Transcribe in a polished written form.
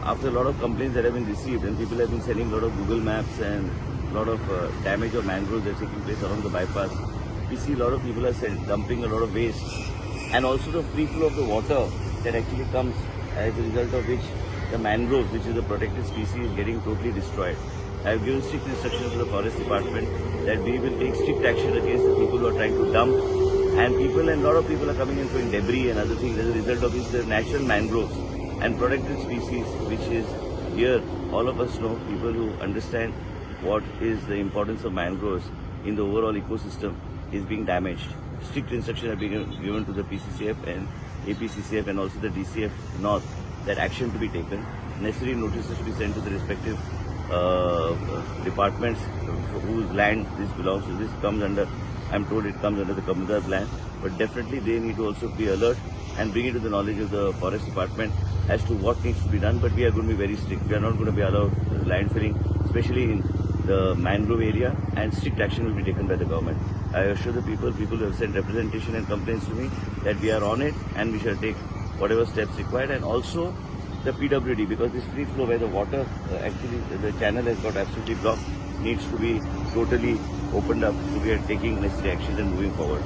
after a lot of complaints that have been received, and people have been sending a lot of Google Maps and a lot of damage of mangroves that's taking place along the bypass, we see a lot of people are dumping a lot of waste, and also the free flow of the water that actually comes as a result of which the mangroves, which is a protected species, is getting totally destroyed. I have given strict instructions to the forest department that we will take strict action against the people who are trying to dump, and a lot of people are coming in throwing debris and other things as a result of which the natural mangroves and protected species, which is here, all of us know, people who understand what is the importance of mangroves in the overall ecosystem, is being damaged. Strict instructions are being given to the PCCF and APCCF and also the DCF North that action to be taken. Necessary notices to be sent to the respective departments whose land this belongs to. This comes under, I'm told it comes under the Kamudar land, but definitely they need to also be alert and bring it to the knowledge of the forest department as to what needs to be done. But we are going to be very strict. We are not going to be allowed landfilling, especially in the mangrove area, and strict action will be taken by the government. I assure the people who have sent representation and complaints to me, that we are on it and we shall take whatever steps required. And also the PWD, because this free flow where the water, actually the channel has got absolutely blocked, needs to be totally opened up. So we are taking necessary actions and moving forward.